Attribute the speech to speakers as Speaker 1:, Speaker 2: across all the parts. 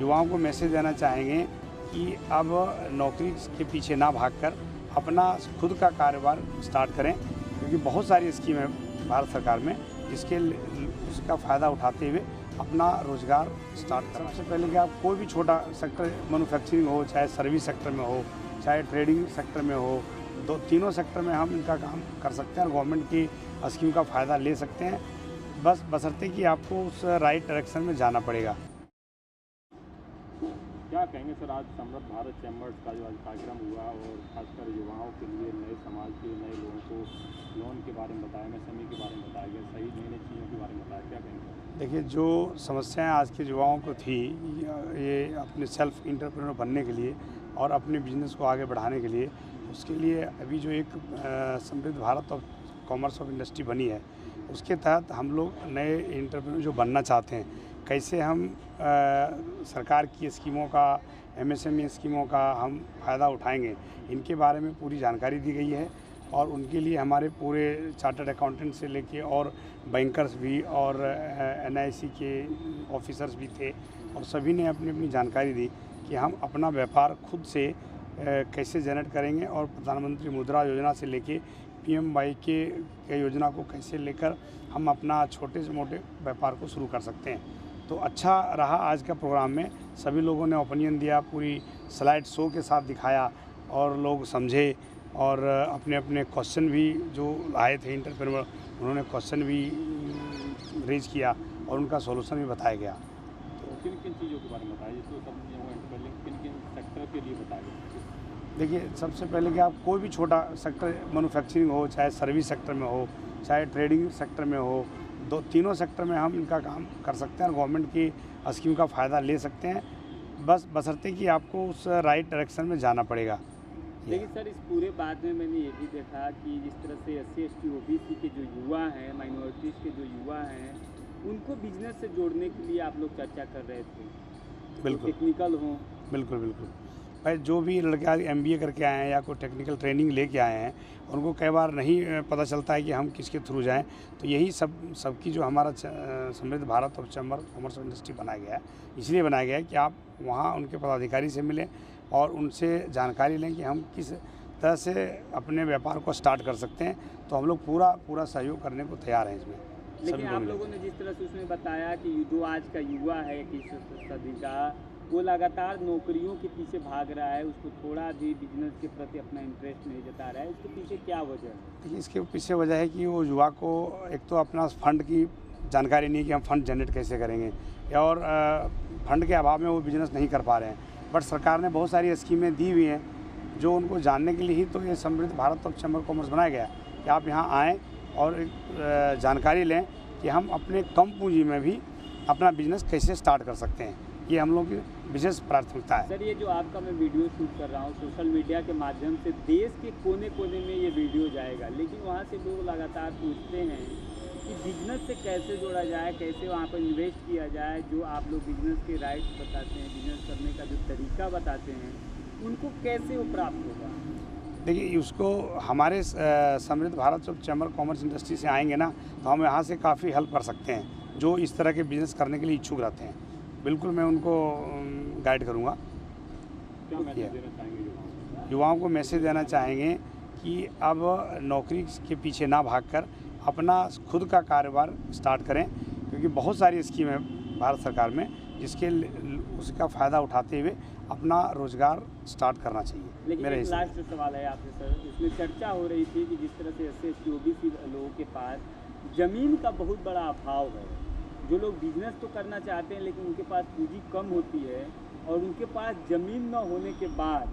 Speaker 1: युवाओं को मैसेज देना चाहेंगे कि अब नौकरी के पीछे ना भागकर अपना खुद का कारोबार स्टार्ट करें, क्योंकि बहुत सारी स्कीम है भारत सरकार में जिसके उसका फ़ायदा उठाते हुए अपना रोज़गार स्टार्ट करें। सबसे पहले कि आप कोई भी छोटा सेक्टर, मैन्युफैक्चरिंग हो, चाहे सर्विस सेक्टर में हो, चाहे ट्रेडिंग सेक्टर में हो, तीनों सेक्टर में हम इनका काम कर सकते हैं और गवर्नमेंट की स्कीम का फ़ायदा ले सकते हैं, बस बशर्ते कि आपको उस राइट डायरेक्शन में जाना पड़ेगा।
Speaker 2: क्या कहेंगे सर, आज समृद्ध भारत चैम्बर्स का जो आज कार्यक्रम हुआ और खासकर युवाओं के लिए, नए समाज के नए लोगों को लोन के बारे में बताया गया, समय के बारे में बताया गया, सही नई नई चीज़ों के बारे में बताया, क्या कहेंगे?
Speaker 1: देखिए, जो समस्याएं आज के युवाओं को थी, ये अपने सेल्फ इंटरप्रेन्योर बनने के लिए और अपने बिजनेस को आगे बढ़ाने के लिए, उसके लिए अभी जो एक समृद्ध भारत और कॉमर्स ऑफ इंडस्ट्री बनी है, उसके तहत हम लोग नए इंटरप्रेन्योर जो बनना चाहते हैं, कैसे हम सरकार की स्कीमों का, एमएसएमई स्कीमों का हम फ़ायदा उठाएंगे, इनके बारे में पूरी जानकारी दी गई है। और उनके लिए हमारे पूरे चार्टर्ड अकाउंटेंट से लेके और बैंकर्स भी और एनआईसी के ऑफिसर्स भी थे, और सभी ने अपनी अपनी जानकारी दी कि हम अपना व्यापार खुद से कैसे जनरेट करेंगे और प्रधानमंत्री मुद्रा योजना से लेके पीएमवाई के योजना को कैसे लेकर हम अपना छोटे से मोटे व्यापार को शुरू कर सकते हैं। तो अच्छा रहा आज का प्रोग्राम में, सभी लोगों ने ओपिनियन दिया, पूरी स्लाइड शो के साथ दिखाया और लोग समझे, और अपने अपने क्वेश्चन भी जो आए थे इंटरप्रेन्योर, उन्होंने क्वेश्चन भी रेज किया और उनका सॉल्यूशन भी बताया गया।
Speaker 2: तो किन किन चीज़ों के बारे में बताया, जिसको सब किन किन सेक्टर के लिए बताया गया?
Speaker 1: देखिए, सबसे पहले कि आप कोई भी छोटा सेक्टर, मैन्युफैक्चरिंग हो, चाहे सर्विस सेक्टर में हो, चाहे ट्रेडिंग सेक्टर में हो, तीनों सेक्टर में हम इनका काम कर सकते हैं और गवर्नमेंट की स्कीम का फ़ायदा ले सकते हैं, बस बशर्ते कि आपको उस राइट डायरेक्शन में जाना पड़ेगा।
Speaker 3: लेकिन सर, इस पूरे बात में मैंने ये भी देखा कि जिस तरह से SC ST OBC के जो युवा हैं, माइनॉरिटीज़ के जो युवा हैं, उनको बिजनेस से जोड़ने के लिए आप लोग चर्चा कर रहे थे।
Speaker 1: बिल्कुल,
Speaker 3: टेक्निकल हो।
Speaker 1: बिल्कुल बिल्कुल भाई, जो भी लड़के आज MBA करके आए हैं या कोई टेक्निकल ट्रेनिंग लेके आए हैं, उनको कई बार नहीं पता चलता है कि हम किसके थ्रू जाएं। तो यही सबकी जो हमारा समृद्ध भारत और चैम्बर कॉमर्स और इंडस्ट्री बनाया गया है, इसलिए बनाया गया है कि आप वहाँ उनके पदाधिकारी से मिलें और उनसे जानकारी लें कि हम किस तरह से अपने व्यापार को स्टार्ट कर सकते हैं। तो हम लोग पूरा सहयोग करने को तैयार हैं इसमें।
Speaker 3: लेकिन आप लोगों ने जिस तरह से उसमें बताया कि जो आज का युवा है 21वीं सदी का, वो लगातार नौकरियों के पीछे भाग रहा है, उसको थोड़ा भी बिजनेस के प्रति अपना इंटरेस्ट नहीं जता रहा है, इसके पीछे क्या वजह है?
Speaker 1: देखिए, इसके पीछे वजह है कि वो युवा को एक तो अपना फंड की जानकारी नहीं है कि हम फंड जनरेट कैसे करेंगे, और फंड के अभाव में वो बिज़नेस नहीं कर पा रहे हैं। बट सरकार ने बहुत सारी स्कीमें दी हुई हैं जो उनको जानने के लिए ही तो ये समृद्ध भारत और चैम्बर कॉमर्स बनाया गया है कि आप यहाँ आएँ और एक जानकारी लें कि हम अपने कम पूंजी में भी अपना बिजनेस कैसे स्टार्ट कर सकते हैं। ये हम लोग की विशेष प्राथमिकता है।
Speaker 3: सर, ये जो आपका मैं वीडियो शूट कर रहा हूँ, सोशल मीडिया के माध्यम से देश के कोने कोने में ये वीडियो जाएगा, लेकिन वहाँ से लोग लगातार पूछते हैं कि बिजनेस से कैसे जोड़ा जाए, कैसे वहाँ पर इन्वेस्ट किया जाए। जो आप लोग बिजनेस के राइट्स बताते हैं, बिजनेस करने का जो तरीका बताते हैं, उनको कैसे वो प्राप्त होगा?
Speaker 1: देखिए, उसको हमारे समृद्ध भारत और चैम्बर कॉमर्स इंडस्ट्री से आएंगे ना, तो हम यहाँ से काफ़ी हेल्प कर सकते हैं जो इस तरह के बिज़नेस करने के लिए इच्छुक रहते हैं। बिल्कुल, मैं उनको गाइड करूँगा।
Speaker 2: क्या मैसेज देना चाहेंगे
Speaker 1: युवाओं को? मैसेज देना चाहेंगे कि अब नौकरी के पीछे ना भागकर अपना खुद का कारोबार स्टार्ट करें, क्योंकि बहुत सारी स्कीम है भारत सरकार में जिसके उसका फ़ायदा उठाते हुए अपना रोज़गार स्टार्ट करना चाहिए।
Speaker 3: लेकिन एक लास्ट सवाल है आपसे सर, इसमें चर्चा हो रही थी कि जिस तरह से SC ST OBC लोगों के पास ज़मीन का बहुत बड़ा अभाव है, जो लोग बिजनेस तो करना चाहते हैं लेकिन उनके पास पूंजी कम होती है और उनके पास ज़मीन न होने के बाद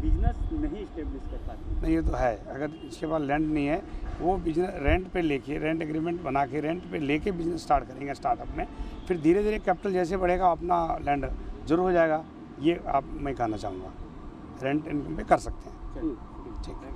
Speaker 3: बिजनेस नहीं इस्टेब्लिश कर पाते।
Speaker 1: नहीं, ये तो है, अगर इसके पास लैंड नहीं है, वो बिजनेस रेंट पे लेके, रेंट एग्रीमेंट बना के रेंट पे लेके बिजनेस स्टार्ट करेंगे स्टार्टअप में, फिर धीरे धीरे कैपिटल जैसे बढ़ेगा अपना लैंड जरूर हो जाएगा। ये मैं कहना चाहूँगा, रेंट इनकम पे कर सकते हैं।
Speaker 3: ठीक है।